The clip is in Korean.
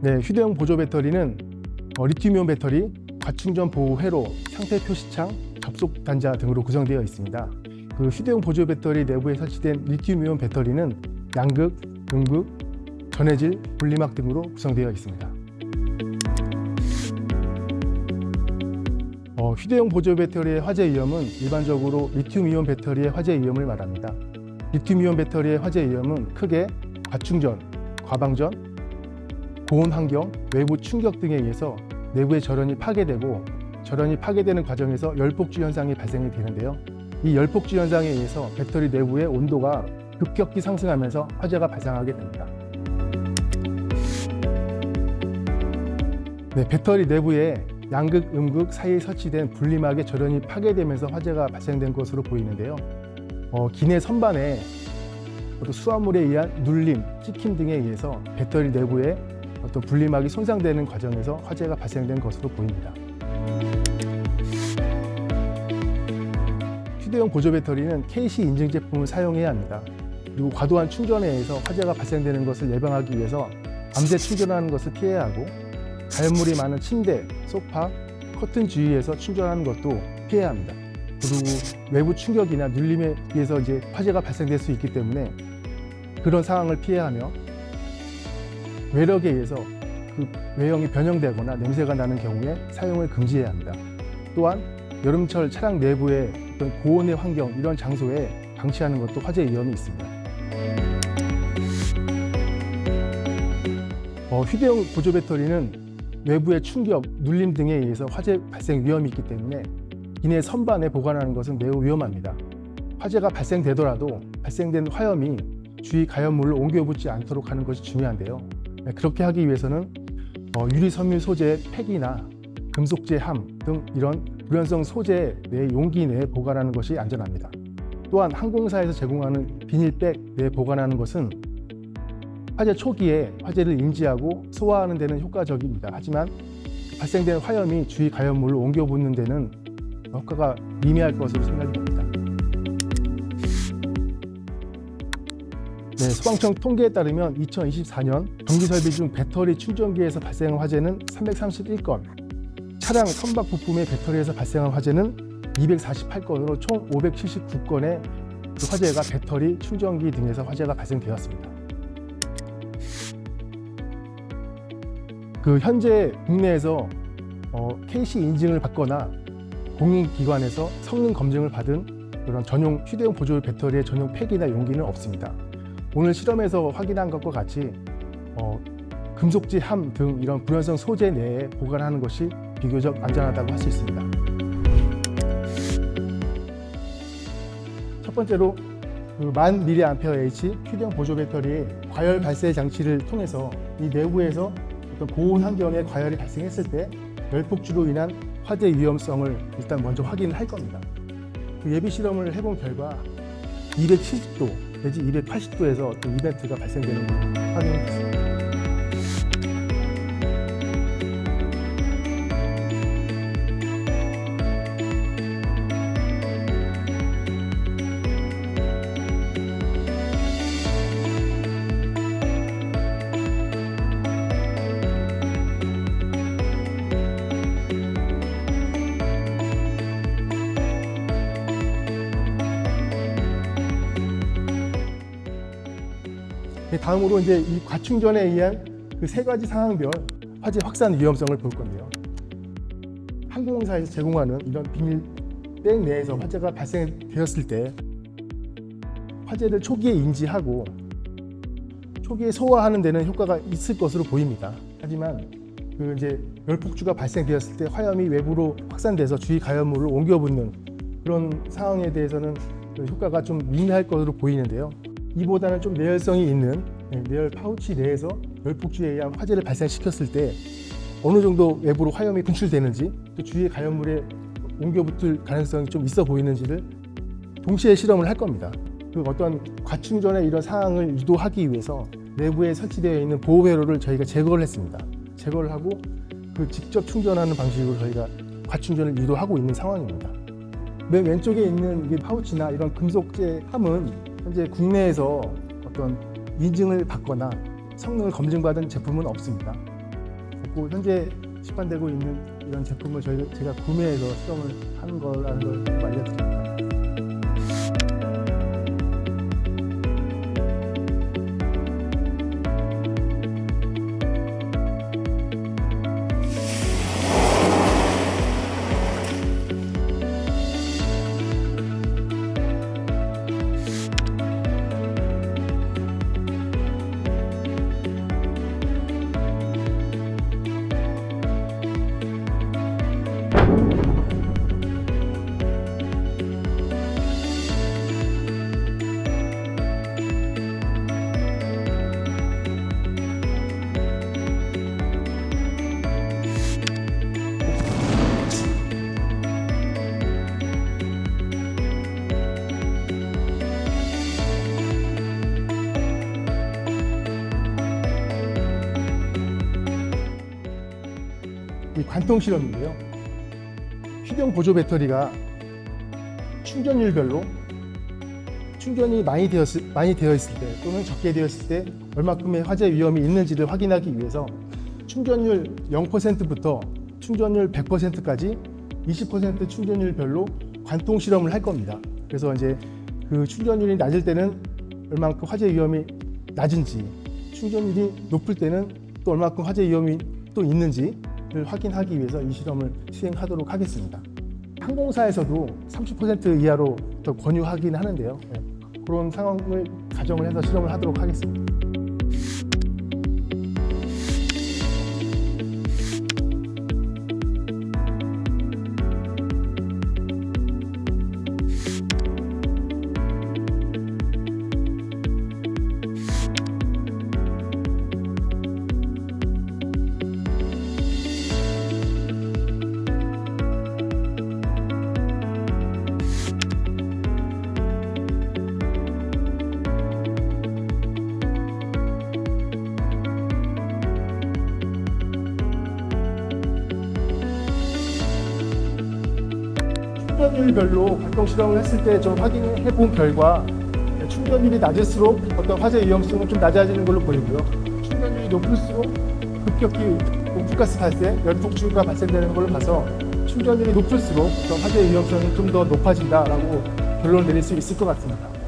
네, 휴대용 보조 배터리는 리튬이온 배터리, 과충전 보호 회로, 상태 표시창, 접속 단자 등으로 구성되어 있습니다. 그 휴대용 보조 배터리 내부에 설치된 리튬이온 배터리는 양극, 음극, 전해질, 분리막 등으로 구성되어 있습니다. 휴대용 보조 배터리의 화재 위험은 일반적으로 리튬이온 배터리의 화재 위험을 말합니다. 리튬이온 배터리의 화재 위험은 크게 과충전, 과방전, 고온 환경, 외부 충격 등에 의해서 내부의 절연이 파괴되고 절연이 파괴되는 과정에서 열폭주 현상이 발생이 되는데요. 이 열폭주 현상에 의해서 배터리 내부의 온도가 급격히 상승하면서 화재가 발생하게 됩니다. 네, 배터리 내부에 양극, 음극 사이에 설치된 분리막의 절연이 파괴되면서 화재가 발생된 것으로 보이는데요. 기내 선반에 수화물에 의한 눌림, 찍힘 등에 의해서 배터리 내부에 어떤 분리막이 손상되는 과정에서 화재가 발생된 것으로 보입니다. 휴대용 보조 배터리는 KC 인증 제품을 사용해야 합니다. 그리고 과도한 충전에 의해서 화재가 발생되는 것을 예방하기 위해서 밤새 충전하는 것을 피해야 하고 가연물이 많은 침대, 소파, 커튼 주위에서 충전하는 것도 피해야 합니다. 그리고 외부 충격이나 눌림에 의해서 화재가 발생될 수 있기 때문에 그런 상황을 피해야 하며 외력에 의해서 그 외형이 변형되거나 냄새가 나는 경우에 사용을 금지해야 합니다. 또한 여름철 차량 내부의 어떤 고온의 환경, 이런 장소에 방치하는 것도 화재 위험이 있습니다. 휴대용 보조 배터리는 외부의 충격, 눌림 등에 의해서 화재 발생 위험이 있기 때문에 기내 선반에 보관하는 것은 매우 위험합니다. 화재가 발생되더라도 발생된 화염이 주위 가연물을 옮겨붙지 않도록 하는 것이 중요한데요. 그렇게 하기 위해서는 유리 섬유 소재 팩이나 금속재 함 등 이런 불연성 소재 내 용기 내에 보관하는 것이 안전합니다. 또한 항공사에서 제공하는 비닐백 내에 보관하는 것은 화재 초기에 화재를 인지하고 소화하는 데는 효과적입니다. 하지만 발생된 화염이 주위 가연물을 옮겨붙는 데는 효과가 미미할 것으로 생각이 됩니다. 네, 소방청 통계에 따르면 2024년 전기설비 중 배터리 충전기에서 발생한 화재는 331건, 차량 선박 부품의 배터리에서 발생한 화재는 248건으로 총 579건의 화재가 배터리, 충전기 등에서 화재가 발생되었습니다. 현재 국내에서 KC 인증을 받거나 공인기관에서 성능 검증을 받은 그런 전용 휴대용 보조 배터리의 전용 팩이나 용기는 없습니다. 오늘 실험에서 확인한 것과 같이 금속지 함 등 이런 불연성 소재 내에 보관하는 것이 비교적 안전하다고 할 수 있습니다. 첫 번째로 1000mAh 휴대용 보조 배터리의 과열 발생 장치를 통해서 이 내부에서 어떤 고온 환경에 과열이 발생했을 때 열폭주로 인한 화재 위험성을 일단 먼저 확인을 할 겁니다. 예비 실험을 해본 결과 270도 내지 280도에서 어떤 이벤트가 발생되는 것을 확인했습니다. 다음으로 이 과충전에 의한 그 세 가지 상황별 화재 확산 위험성을 볼 건데요. 항공사에서 제공하는 이런 비닐백 내에서 화재가 발생되었을 때 화재를 초기에 인지하고 초기에 소화하는 데는 효과가 있을 것으로 보입니다. 하지만 열폭주가 발생되었을 때 화염이 외부로 확산돼서 주위 가연물을 옮겨붙는 그런 상황에 대해서는 효과가 좀 미미할 것으로 보이는데요. 이보다는 좀 내열성이 있는 내열 파우치 내에서 열폭주에 의한 화재를 발생시켰을 때 어느 정도 외부로 화염이 분출되는지 또 주위의 가연물에 옮겨붙을 가능성이 좀 있어 보이는지를 동시에 실험을 할 겁니다. 어떤 과충전의 이런 상황을 유도하기 위해서 내부에 설치되어 있는 보호회로를 저희가 제거를 했습니다. 제거를 하고 직접 충전하는 방식으로 저희가 과충전을 유도하고 있는 상황입니다. 맨 왼쪽에 있는 파우치나 이런 금속재 함은 현재 국내에서 어떤 인증을 받거나 성능을 검증받은 제품은 없습니다. 됐고 현재 시판되고 있는 이런 제품을 제가 구매해서 실험을 하는 거라는 걸 좀 알려드립니다. 이 관통 실험인데요. 휴대용 보조 배터리가 충전율별로 충전이 많이 되어 있을 때 또는 적게 되었을 때 얼마큼의 화재 위험이 있는지를 확인하기 위해서 충전율 0%부터 충전율 100%까지 20% 충전율별로 관통 실험을 할 겁니다. 그래서 이제 그 충전율이 낮을 때는 얼마만큼 화재 위험이 낮은지, 충전율이 높을 때는 또 얼마만큼 화재 위험이 또 있는지를 확인하기 위해서 이 실험을 시행하도록 하겠습니다. 항공사에서도 30% 이하로 더 권유하긴 하는데요. 그런 상황을 가정을 해서 실험을 하도록 하겠습니다. 충전율별로 관통 실험을 했을 때 좀 확인해 본 결과 충전율이 낮을수록 어떤 화재 위험성은 좀 낮아지는 걸로 보이고요. 충전율이 높을수록 급격히 온실가스 발생, 열폭주가 발생되는 걸로 봐서 충전율이 높을수록 어떤 화재 위험성이 좀 더 높아진다라고 결론을 내릴 수 있을 것 같습니다.